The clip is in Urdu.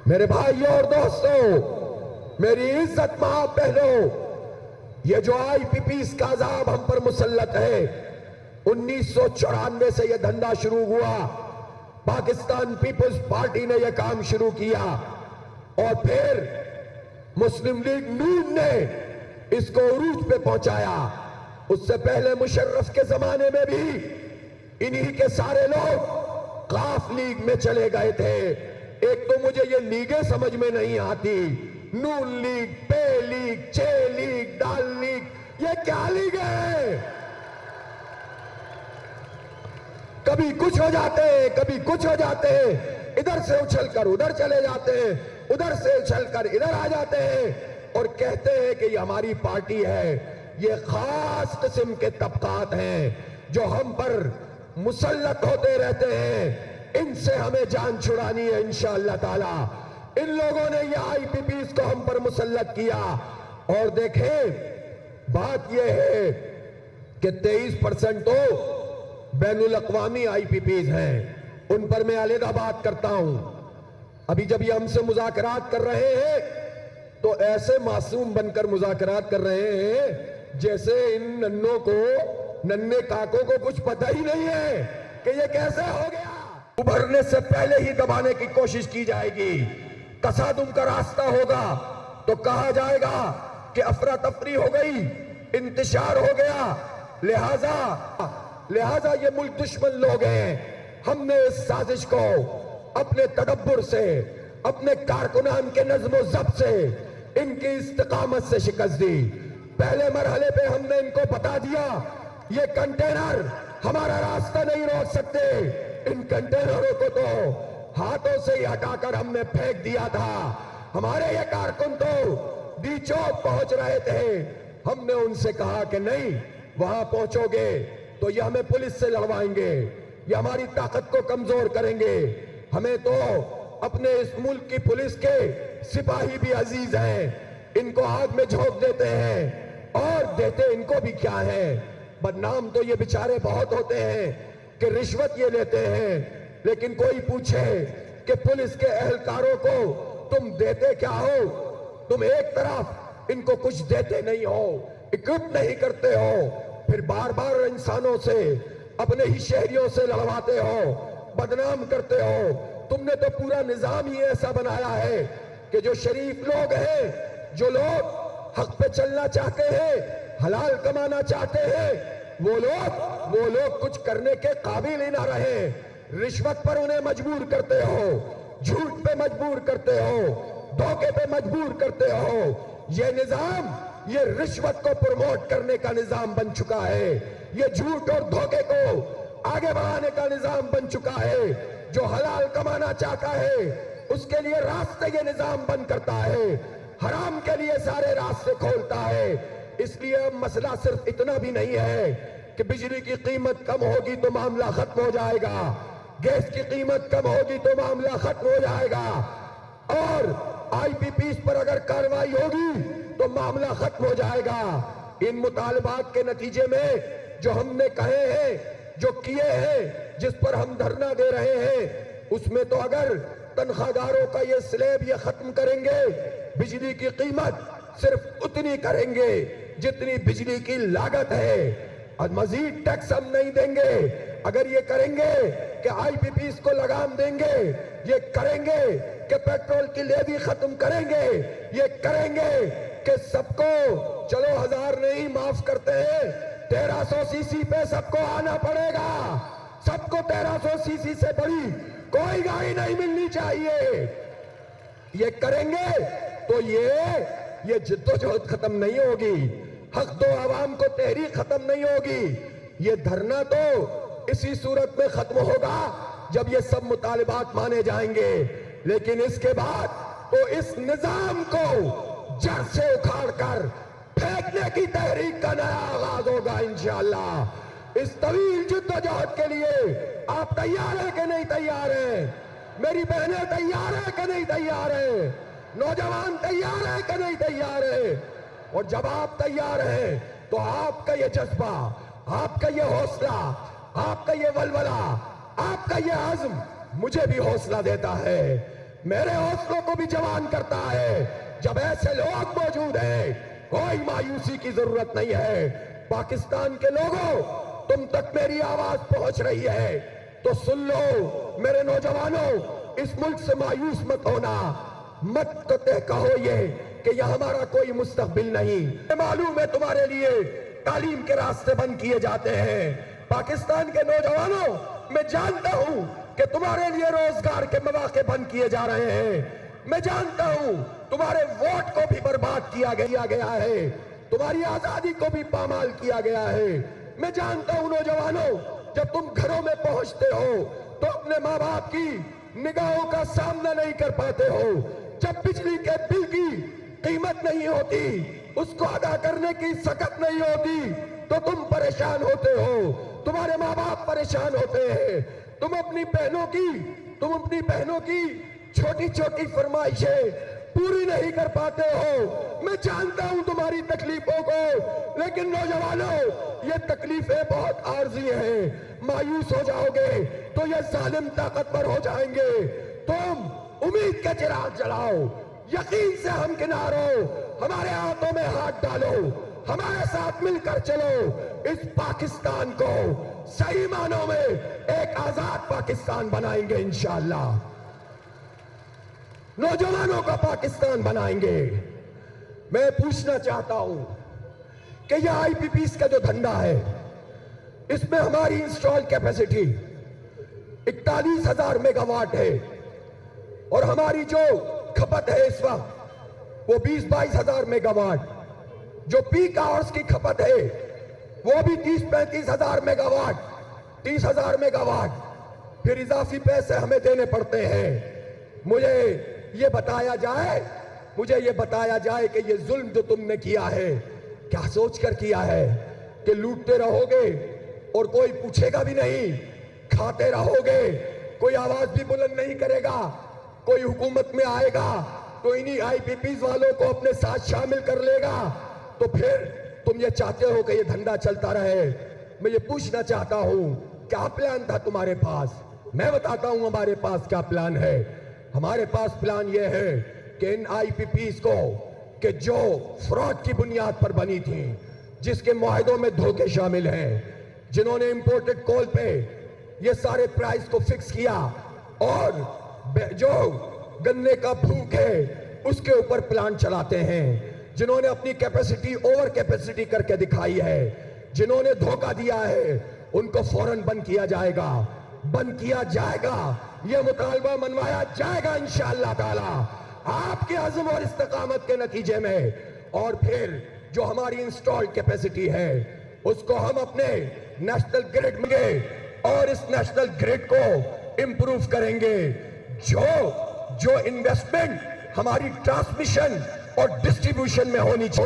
میرے بھائیوں اور دوستوں، میری عزت ماں بہنوں، یہ جو آئی پی پیز کا عذاب ہم پر مسلط ہے، 1994 سے یہ دھندا شروع ہوا۔ پاکستان پیپلز پارٹی نے یہ کام شروع کیا اور پھر مسلم لیگ نون نے اس کو عروج پہ پہنچایا۔ اس سے پہلے مشرف کے زمانے میں بھی انہی کے سارے لوگ قاف لیگ میں چلے گئے تھے۔ ایک تو مجھے یہ لیگیں سمجھ میں نہیں آتی، نون لیگ، پے لیگ، چے لیگ، ڈال لیگ، یہ کیا لیگ ہے؟ کبھی کچھ ہو جاتے ہیں، کبھی کچھ ہو جاتے ہیں، ادھر سے اچھل کر ادھر چلے جاتے ہیں، ادھر سے اچھل کر ادھر آ جاتے ہیں اور کہتے ہیں کہ یہ ہماری پارٹی ہے۔ یہ خاص قسم کے طبقات ہیں جو ہم پر مسلط ہوتے رہتے ہیں، ان سے ہمیں جان چھڑانی ہے انشاءاللہ تعالی۔ ان لوگوں نے یہ آئی پی پیز کو ہم پر مسلط کیا اور دیکھیں بات یہ ہے کہ 23% تو بین الاقوامی آئی پی پیز ہیں، ان پر میں علیحدہ بات کرتا ہوں۔ ابھی جب یہ ہم سے مذاکرات کر رہے ہیں تو ایسے معصوم بن کر مذاکرات کر رہے ہیں جیسے ان ننوں کو، ننے کاکوں کو کچھ پتہ ہی نہیں ہے کہ یہ کیسے ہو گیا۔ ابھرنے سے پہلے ہی دبانے کی کوشش کی جائے گی۔ تصادم کا راستہ ہوگا تو کہا جائے گا کہ افراتفری ہو گئی، انتشار ہو گیا، لہذا یہ ملک دشمن لوگ ہیں۔ ہم نے اس سازش کو اپنے تدبر سے، اپنے کارکنان کے نظم و ضبط سے، ان کی استقامت سے شکست دی۔ پہلے مرحلے پہ ہم نے ان کو بتا دیا یہ کنٹینر ہمارا راستہ نہیں روک سکتے۔ ان کنٹینروں کو تو ہاتھوں سے ہی ہٹا کر ہم نے پھینک دیا تھا۔ ہمارے یہ کارکن تو ڈی چوک پہنچ رہے تھے، ہم نے ان سے کہا کہ نہیں، وہاں پہنچو گے تو یہ ہمیں پولیس سے لڑوائیں گے، یہ ہماری طاقت کو کمزور کریں گے۔ ہمیں تو اپنے اس ملک کی پولیس کے سپاہی بھی عزیز ہیں، ان کو آگ میں جھونک دیتے ہیں اور دیتے ان کو بھی کیا ہے، بدنام تو یہ بیچارے بہت ہوتے ہیں کہ رشوت یہ لیتے ہیں، لیکن کوئی پوچھے کہ پولیس کے اہلکاروں کو تم دیتے کیا ہو؟ تم ایک طرف ان کو کچھ دیتے نہیں ہو، اکوپ نہیں کرتے ہو، پھر بار بار انسانوں سے، اپنے ہی شہریوں سے لڑواتے ہو، بدنام کرتے ہو۔ تم نے تو پورا نظام ہی ایسا بنایا ہے کہ جو شریف لوگ ہیں، جو لوگ حق پہ چلنا چاہتے ہیں، حلال کمانا چاہتے ہیں، وہ لوگ کچھ کرنے کے قابل ہی نہ رہے۔ رشوت پر انہیں مجبور کرتے ہو، جھوٹ پہ مجبور کرتے ہو، دھوکے پہ مجبور کرتے ہو۔ یہ نظام، یہ رشوت کو پروموٹ کرنے کا نظام بن چکا ہے، یہ جھوٹ اور دھوکے کو آگے بڑھانے کا نظام بن چکا ہے۔ جو حلال کمانا چاہتا ہے اس کے لیے راستے یہ نظام بند کرتا ہے، حرام کے لیے سارے راستے کھولتا ہے۔ اس لیے اب مسئلہ صرف اتنا بھی نہیں ہے کہ بجلی کی قیمت کم ہوگی تو معاملہ ختم ہو جائے گا، گیس کی قیمت کم ہوگی تو معاملہ ختم ہو جائے گا، اور آئی پی پیز پر اگر کارروائی ہوگی تو معاملہ ختم ہو جائے گا۔ ان مطالبات کے نتیجے میں جو ہم نے کہے ہیں، جو کیے ہیں، جس پر ہم دھرنا دے رہے ہیں، اس میں تو اگر تنخواہ داروں کا یہ سلیب یہ ختم کریں گے، بجلی کی قیمت صرف اتنی کریں گے جتنی بجلی کی لاگت ہے، اور مزید ٹیکس ہم نہیں دیں گے۔ اگر یہ کریں گے کہ آئی پی پیز کو لگام دیں گے، یہ کریں گے کہ پیٹرول کی لیوی ختم کریں گے، یہ کریں گے کہ سب کو چلو 1000 نہیں معاف کرتے ہیں، 1300 سی سی پہ سب کو آنا پڑے گا، سب کو 1300 سی سی سے بڑی کوئی گاڑی نہیں ملنی چاہیے۔ یہ کریں گے تو یہ جد و جہد ختم نہیں ہوگی، حق دو عوام کو تحریک ختم نہیں ہوگی۔ یہ دھرنا تو اسی صورت میں ختم ہوگا جب یہ سب مطالبات مانے جائیں گے، لیکن اس کے بعد تو اس نظام کو جڑ سے اکھاڑ کر پھینکنے کی تحریک کا نیا آغاز ہوگا انشاءاللہ۔ اس طویل جد و جہد کے لیے آپ تیار ہیں کہ نہیں تیار ہیں؟ میری بہنیں تیار ہیں کہ نہیں تیار ہیں؟ نوجوان تیار ہیں کہ نہیں تیار ہیں؟ اور جب آپ تیار ہیں تو آپ کا یہ جذبہ، آپ کا یہ حوصلہ، آپ کا یہ ولولہ، آپ کا یہ عزم مجھے بھی حوصلہ دیتا ہے۔ میرے حوصلوں کو بھی جوان کرتا ہے. جب ایسے لوگ موجود ہیں کوئی مایوسی کی ضرورت نہیں ہے. پاکستان کے لوگوں تم تک میری آواز پہنچ رہی ہے تو سن لو میرے نوجوانوں, اس ملک سے مایوس مت ہونا. مت تو کہو یہ کہ یہ ہمارا کوئی مستقبل نہیں. معلوم ہے تمہارے لیے تعلیم کے راستے بند کیے جاتے ہیں. پاکستان کے نوجوانوں, میں جانتا ہوں کہ تمہارے لیے روزگار کے مواقع بند کیے جا رہے ہیں. میں جانتا ہوں تمہارے ووٹ کو بھی برباد کیا گیا ہے, تمہاری آزادی کو بھی پامال کیا گیا ہے. میں جانتا ہوں نوجوانوں, جب تم گھروں میں پہنچتے ہو تو اپنے ماں باپ کی نگاہوں کا سامنا نہیں کر پاتے ہو. جب بجلی کے بل کی قیمت نہیں ہوتی, اس کو ادا کرنے کی سخت نہیں ہوتی تو تم پریشان ہوتے ہو, تمہارے ماں باپ پریشان ہوتے ہیں. تم اپنی بہنوں کی چھوٹی چھوٹی فرمائشیں پوری نہیں کر پاتے ہو. میں جانتا ہوں تمہاری تکلیفوں کو, لیکن نوجوانوں یہ تکلیفیں بہت عارضی ہیں. مایوس ہو جاؤ گے تو یہ ظالم طاقتور ہو جائیں گے. تم امید کا چراغ جلاؤ, یقین سے ہمکنار ہو, ہمارے ہاتھوں میں ہاتھ ڈالو, ہمارے ساتھ مل کر چلو. اس پاکستان کو صحیح معنوں میں ایک آزاد پاکستان بنائیں گے انشاءاللہ. نوجوانوں کا پاکستان بنائیں گے. میں پوچھنا چاہتا ہوں کہ یہ آئی پی پیز کا جو دھندا ہے, اس میں ہماری انسٹال کیپیسٹی 41,000 میگا واٹ ہے اور ہماری جو کھپت ہے اس وقت وہ 20-22 میگا واٹ. جو پیک آورز کی کھپت ہے وہ بھی 30-35 میگا واٹ, 30,000 میگا واٹ. پھر اضافی پیسے ہمیں دینے پڑتے ہیں. مجھے یہ بتایا جائے کہ یہ ظلم جو تم نے کیا ہے کیا سوچ کر کیا ہے کہ لوٹتے رہو گے اور کوئی پوچھے گا بھی نہیں, کھاتے رہو گے, کوئی آواز بھی بلند نہیں کرے گا, کوئی حکومت میں آئے گا تو انہی آئی پی پیز والوں کو اپنے ساتھ شامل کر لے گا, تو پھر تم یہ چاہتے ہو کہ یہ دھندا چلتا رہے. میں یہ پوچھنا چاہتا ہوں کیا پلان تھا تمہارے پاس؟ میں بتاتا ہوں ہمارے پاس کیا پلان ہے. ہمارے پاس پلان یہ ہے کہ ان آئی پی پیز کو کہ جو فراڈ کی بنیاد پر بنی تھی, جس کے معاہدوں میں دھوکے شامل ہیں, جنہوں نے امپورٹڈ کول پہ یہ سارے پرائز کو فکس کیا اور جو گنے کا بھوک ہے اس کے اوپر پلان چلاتے ہیں, جنہوں نے اپنی کیپیسٹی اوور کیپیسٹی کر کے دکھائی ہے, جنہوں نے دھوکہ دیا ہے, ان کو فوراً بند کیا جائے گا. یہ مطالبہ منوایا جائے گا انشاءاللہ تعالی آپ کے عزم اور استقامت کے نتیجے میں. اور پھر جو ہماری انسٹال کیپیسٹی ہے اس کو ہم اپنے نیشنل گریڈ میں گے اور اس نیشنل گریڈ کو امپروو کریں گے. جو انویسٹمنٹ ہماری ٹرانسمیشن اور ڈسٹریبیوشن میں ہونی چاہیے